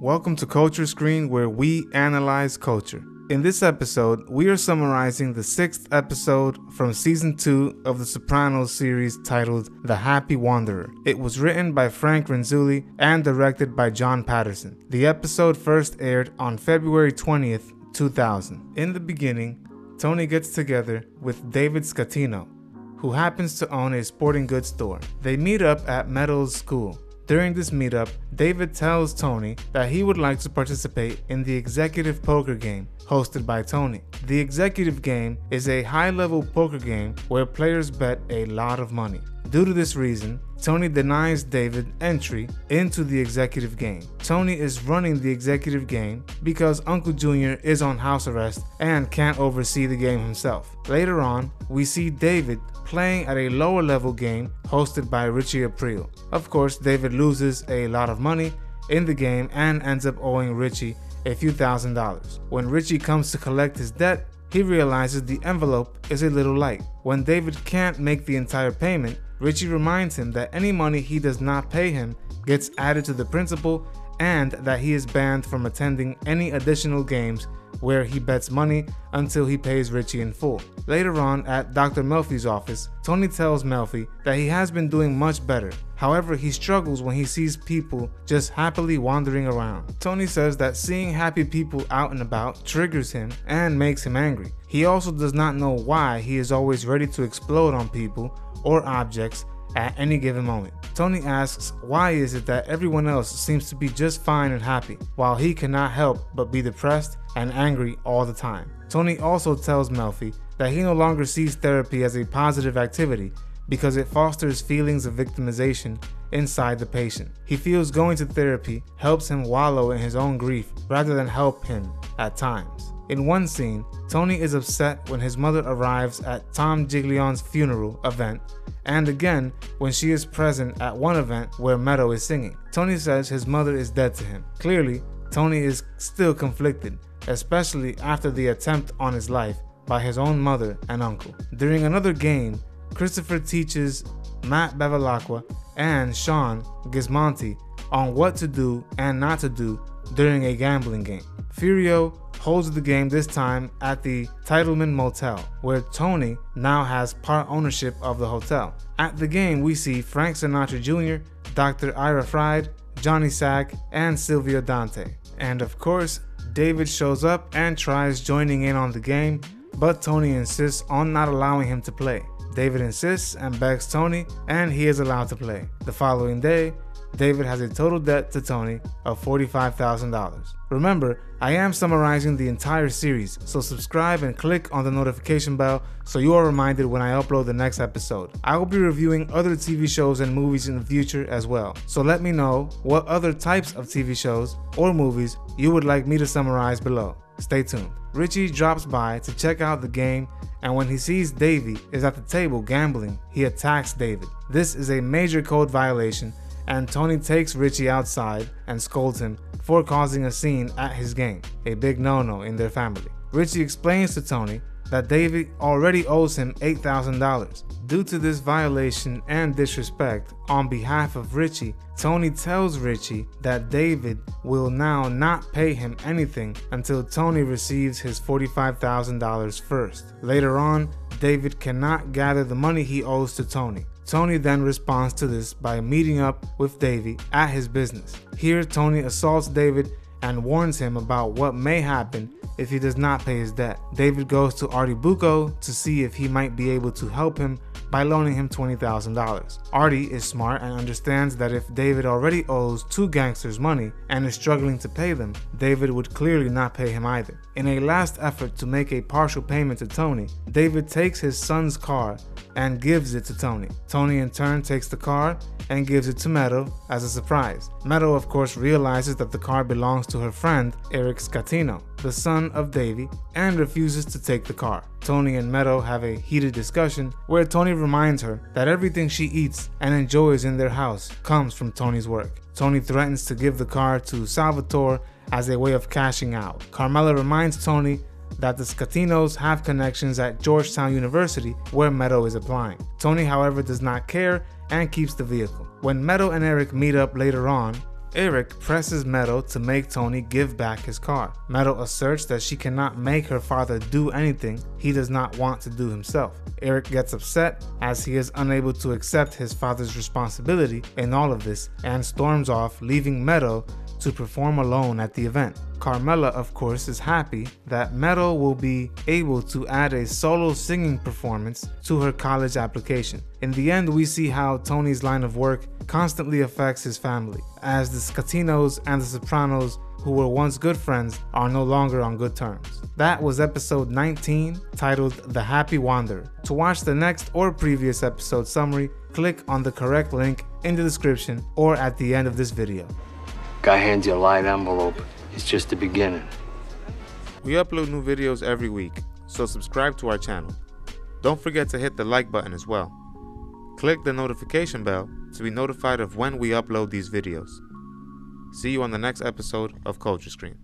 Welcome to Culture Screen, where we analyze culture. In this episode, we are summarizing the 6th episode from Season 2 of the Sopranos series titled The Happy Wanderer. It was written by Frank Renzulli and directed by John Patterson. The episode first aired on February 20th, 2000. In the beginning, Tony gets together with David Scatino, who happens to own a sporting goods store. They meet up at Meadows' school. During this meetup, David tells Tony that he would like to participate in the executive poker game hosted by Tony. The executive game is a high-level poker game where players bet a lot of money. Due to this reason, Tony denies David entry into the executive game. Tony is running the executive game because Uncle Junior is on house arrest and can't oversee the game himself. Later on, we see David playing at a lower level game hosted by Richie Aprile. Of course, David loses a lot of money in the game and ends up owing Richie a few $1,000s. When Richie comes to collect his debt, he realizes the envelope is a little light. When David can't make the entire payment, Richie reminds him that any money he does not pay him gets added to the principal and that he is banned from attending any additional games where he bets money until he pays Richie in full. Later on, at Dr. Melfi's office, Tony tells Melfi that he has been doing much better. However, he struggles when he sees people just happily wandering around. Tony says that seeing happy people out and about triggers him and makes him angry. He also does not know why he is always ready to explode on people or objects at any given moment. Tony asks why is it that everyone else seems to be just fine and happy, while he cannot help but be depressed and angry all the time. Tony also tells Melfi that he no longer sees therapy as a positive activity because it fosters feelings of victimization inside the patient. He feels going to therapy helps him wallow in his own grief rather than help him at times. In one scene, Tony is upset when his mother arrives at Tom Giglion's funeral event, and again when she is present at one event where Meadow is singing. Tony says his mother is dead to him. Clearly, Tony is still conflicted, especially after the attempt on his life by his own mother and uncle. During another game, Christopher teaches Matt Bevilacqua and Sean Gismonti on what to do and not to do during a gambling game. Furio holds the game this time at the Titleman Motel, where Tony now has part ownership of the hotel. At the game, we see Frank Sinatra Jr., Dr. Ira Fried, Johnny Sack, and Silvio Dante. And of course, David shows up and tries joining in on the game, but Tony insists on not allowing him to play. David insists and begs Tony, and he is allowed to play. The following day, David has a total debt to Tony of $45,000. Remember, I am summarizing the entire series, so subscribe and click on the notification bell so you are reminded when I upload the next episode. I will be reviewing other TV shows and movies in the future as well, so let me know what other types of TV shows or movies you would like me to summarize below. Stay tuned. Richie drops by to check out the game, and when he sees Davey is at the table gambling, he attacks David. This is a major code violation, and Tony takes Richie outside and scolds him for causing a scene at his game, a big no-no in their family. Richie explains to Tony that David already owes him $8,000. Due to this violation and disrespect on behalf of Richie, Tony tells Richie that David will now not pay him anything until Tony receives his $45,000 first. Later on, David cannot gather the money he owes to Tony. Tony then responds to this by meeting up with Davey at his business. Here, Tony assaults David and warns him about what may happen if he does not pay his debt. David goes to Artie Bucco to see if he might be able to help him by loaning him $20,000. Artie is smart and understands that if David already owes two gangsters money and is struggling to pay them, David would clearly not pay him either. In a last effort to make a partial payment to Tony, David takes his son's car and gives it to Tony. Tony in turn takes the car and gives it to Meadow as a surprise. Meadow of course realizes that the car belongs to her friend Eric Scatino, the son of Davey, and refuses to take the car. Tony and Meadow have a heated discussion where Tony reminds her that everything she eats and enjoys in their house comes from Tony's work. Tony threatens to give the car to Salvatore as a way of cashing out. Carmela reminds Tony that the Scatinos have connections at Georgetown University where Meadow is applying. Tony, however, does not care and keeps the vehicle. When Meadow and Eric meet up later on, Eric presses Meadow to make Tony give back his car. Meadow asserts that she cannot make her father do anything he does not want to do himself. Eric gets upset as he is unable to accept his father's responsibility in all of this and storms off, leaving Meadow to perform alone at the event. Carmela, of course, is happy that Meadow will be able to add a solo singing performance to her college application. In the end, we see how Tony's line of work constantly affects his family, as the Scatinos and the Sopranos, who were once good friends, are no longer on good terms. That was episode 19, titled The Happy Wanderer. To watch the next or previous episode summary, click on the correct link in the description or at the end of this video. Guy hands you a live envelope. It's just the beginning. We upload new videos every week, so subscribe to our channel. Don't forget to hit the like button as well. Click the notification bell to be notified of when we upload these videos. See you on the next episode of Culture Screen.